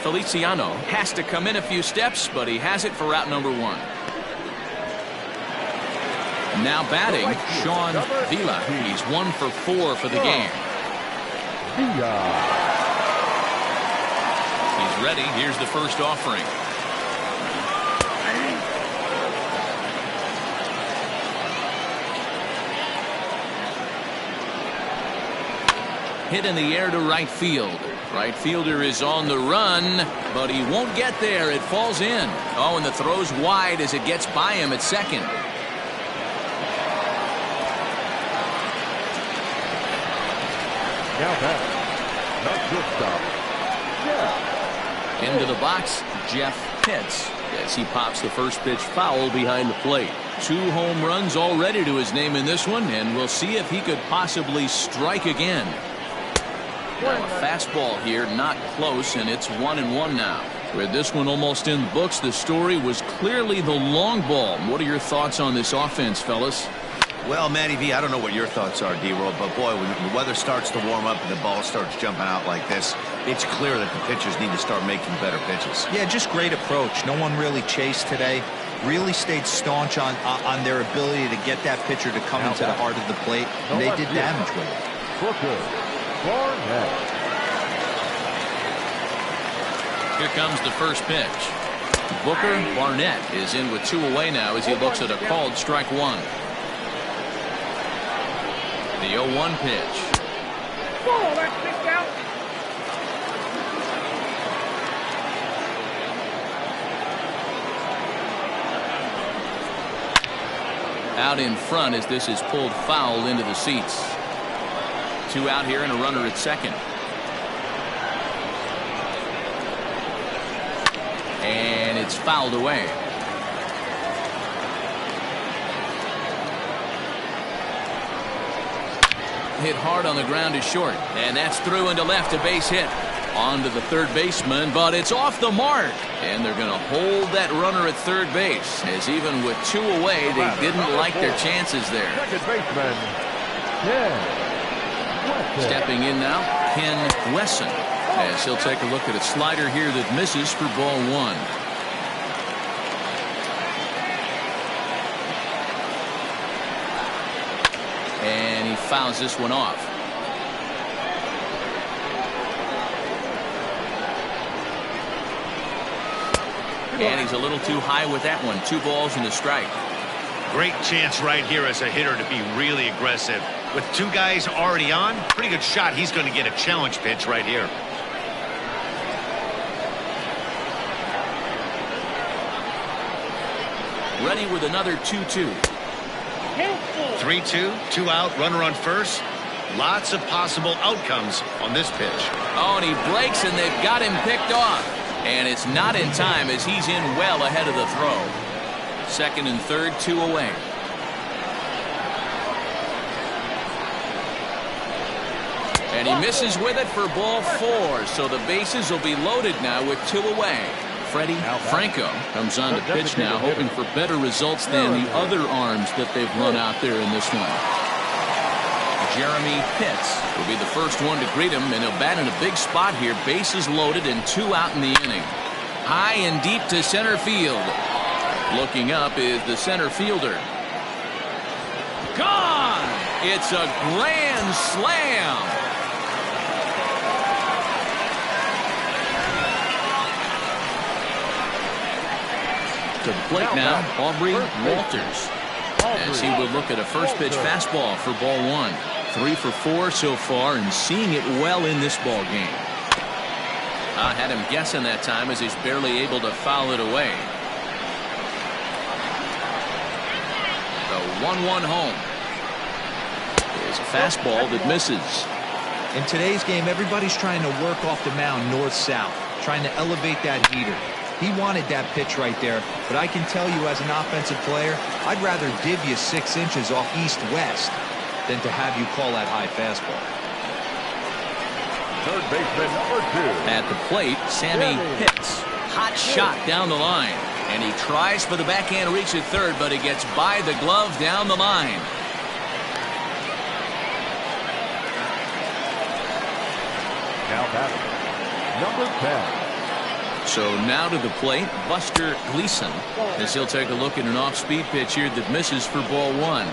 [SPEAKER 1] Feliciano has to come in a few steps, but he has it for route number 1. Now batting, Sean Vila. He's 1 for 4 for the game. He's ready. Here's the first offering. Hit in the air to right field. Right fielder is on the run, but he won't get there. It falls in. Oh, and the throw's wide as it gets by him at second.
[SPEAKER 3] Now back. Not shortstop.
[SPEAKER 1] Into the box, Jeff Pitts, as he pops the first pitch foul behind the plate. 2 home runs already to his name in this one, and we'll see if he could possibly strike again. Now a fastball here, not close, and it's 1-1 now. With this one almost in the books, the story was clearly the long ball. What are your thoughts on this offense, fellas?
[SPEAKER 2] Well, Matty V, I don't know what your thoughts are, D-Roll, but boy, when the weather starts to warm up and the ball starts jumping out like this, it's clear that the pitchers need to start making better pitches.
[SPEAKER 4] Yeah, just great approach. No one really chased today. Really stayed staunch on their ability to get that pitcher to come into the heart of the plate, and they did damage with it.
[SPEAKER 1] Here comes the first pitch. Booker Barnett is in with 2 away now as he looks at a called strike 1. The 0-1 pitch.
[SPEAKER 5] Whoa, that's kicked out.
[SPEAKER 1] Out in front as this is pulled foul into the seats. 2 out here and a runner at second. And it's fouled away. Hit hard on the ground is short, and that's through into left, a base hit. On to the third baseman, but it's off the mark. And they're going to hold that runner at third base, as even with 2 away, they didn't like their chances there.
[SPEAKER 3] Second baseman,
[SPEAKER 1] Stepping in now, Ken Wesson, as he'll take a look at a slider here that misses for ball 1. And he fouls this one off. And he's a little too high with that one. 2 balls and a strike.
[SPEAKER 2] Great chance right here as a hitter to be really aggressive. With 2 guys already on, pretty good shot. He's going to get a challenge pitch right here.
[SPEAKER 1] Ready with another 2-2.
[SPEAKER 2] 3-2, 2 out, runner on first. Lots of possible outcomes on this pitch.
[SPEAKER 1] Oh, and he breaks, and they've got him picked off. And it's not in time as he's in well ahead of the throw. Second and third, 2 away. And he misses with it for ball 4. So the bases will be loaded now with 2 away. Freddie Franco comes on to pitch now, hoping for better results than the other arms that they've run out there in this one. Jeremy Pitts will be the first one to greet him, and he'll bat in a big spot here. Bases loaded and 2 out in the inning. High and deep to center field. Looking up is the center fielder. Gone! It's a grand slam. To the plate now, Aubrey Walters, as he would look at a first pitch fastball for ball 1. 3 for 4 so far, and seeing it well in this ball game. I had him guessing that time as he's barely able to foul it away. The 1-1 home is a fastball that misses.
[SPEAKER 4] In today's game, everybody's trying to work off the mound north-south, trying to elevate that heater. He wanted that pitch right there, but I can tell you as an offensive player, I'd rather div you 6 inches off east-west. than to have you call that high fastball.
[SPEAKER 3] Third baseman number 2.
[SPEAKER 1] At the plate, Sammy hits. Hot shot down the line. And he tries for the backhand reach at third, but he gets by the glove down the line.
[SPEAKER 3] Now batting, number 10.
[SPEAKER 1] So now to the plate, Buster Gleason, as he'll take a look at an off-speed pitch here that misses for ball 1.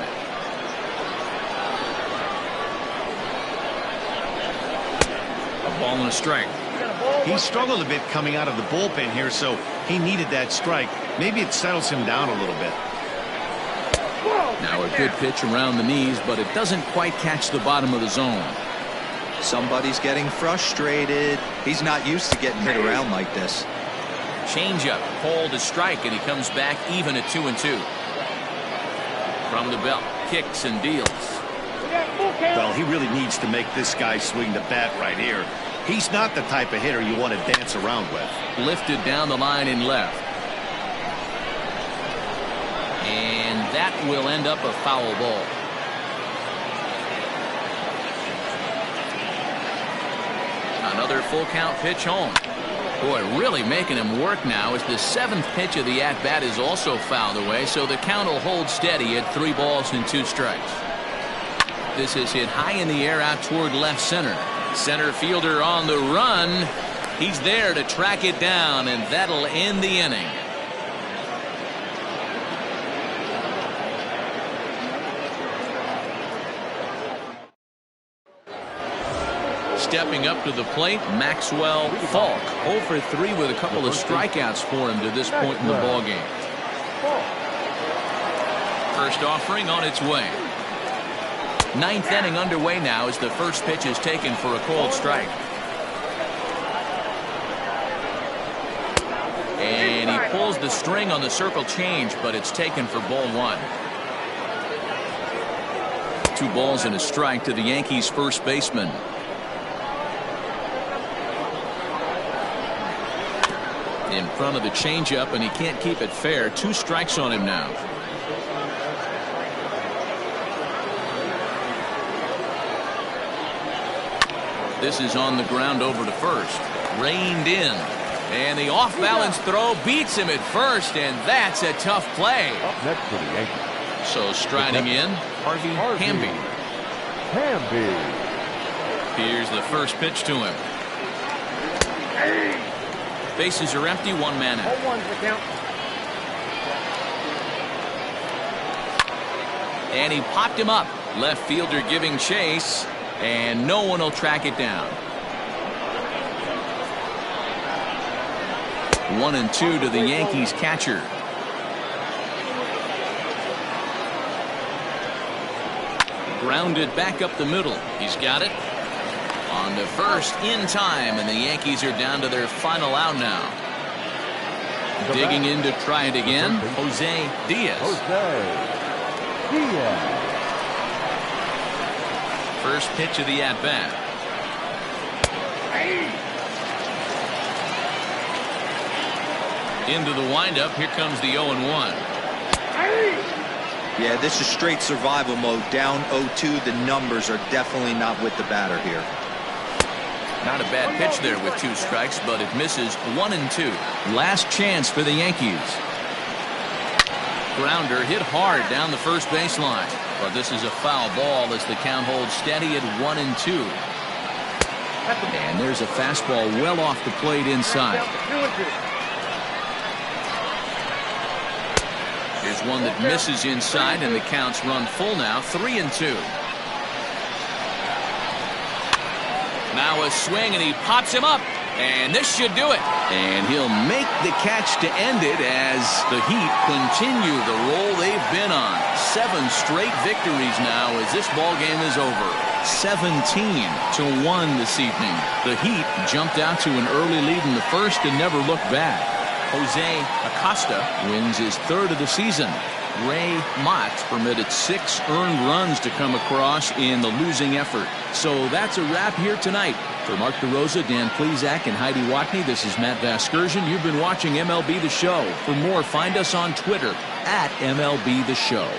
[SPEAKER 1] A ball and a strike.
[SPEAKER 2] He struggled a bit coming out of the bullpen here, so he needed that strike. Maybe it settles him down a little bit.
[SPEAKER 1] Now a good pitch around the knees, but it doesn't quite catch the bottom of the zone.
[SPEAKER 4] Somebody's getting frustrated. He's not used to getting hit around like this.
[SPEAKER 1] Changeup, called a strike, and he comes back even at 2-2. From the belt, kicks and deals.
[SPEAKER 2] Well, he really needs to make this guy swing the bat right here. He's not the type of hitter you want to dance around with.
[SPEAKER 1] Lifted down the line in left. And that will end up a foul ball. Another full count pitch home. Boy, really making him work now as the 7th pitch of the at-bat is also fouled away, so the count will hold steady at 3 balls and 2 strikes. This is hit high in the air out toward left center. Center fielder on the run. He's there to track it down, and that'll end the inning. Stepping up to the plate, Maxwell Falk, 0 for 3 with a couple of strikeouts for him to this point in the ballgame. First offering on its way. 9th inning underway now as the first pitch is taken for a called strike. And he pulls the string on the circle change, but it's taken for ball 1. 2 balls and a strike to the Yankees first baseman. In front of the changeup, and he can't keep it fair. 2 strikes on him now. This is on the ground over to first. Reined in. And the off-balance throw beats him at first, and that's a tough play.
[SPEAKER 3] Up next for the Yankees.
[SPEAKER 1] So striding in, Harvey Hamby. Here's the first pitch to him. Bases are empty, 1 man out. And he popped him up. Left fielder giving chase, and no one will track it down. 1-2 to the Yankees catcher. Grounded back up the middle. He's got it. On to first in time, and the Yankees are down to their final out now. Digging in to try it again, Jose Diaz. First pitch of the at-bat. Into the windup. Here comes the 0-1.
[SPEAKER 4] Yeah, this is straight survival mode. Down 0-2. The numbers are definitely not with the batter here.
[SPEAKER 1] Not a bad pitch there with 2 strikes, but it misses. 1-2. Last chance for the Yankees. Grounder hit hard down the first baseline, but this is a foul ball as the count holds steady at 1-2. And there's a fastball well off the plate inside. Here's one that misses inside, and the count's run full now. 3-2. Now a swing, and he pops him up, and this should do it. And he'll make the catch to end it as the Heat continue the roll they've been on. 7 straight victories now as this ball game is over. 17-1 this evening. The Heat jumped out to an early lead in the first and never looked back. Jose Acosta wins his 3rd of the season. Ray Mott permitted 6 earned runs to come across in the losing effort. So that's a wrap here tonight. For Mark DeRosa, Dan Plesac, and Heidi Watney, this is Matt Vasgersian. You've been watching MLB The Show. For more, find us on Twitter @MLB The Show.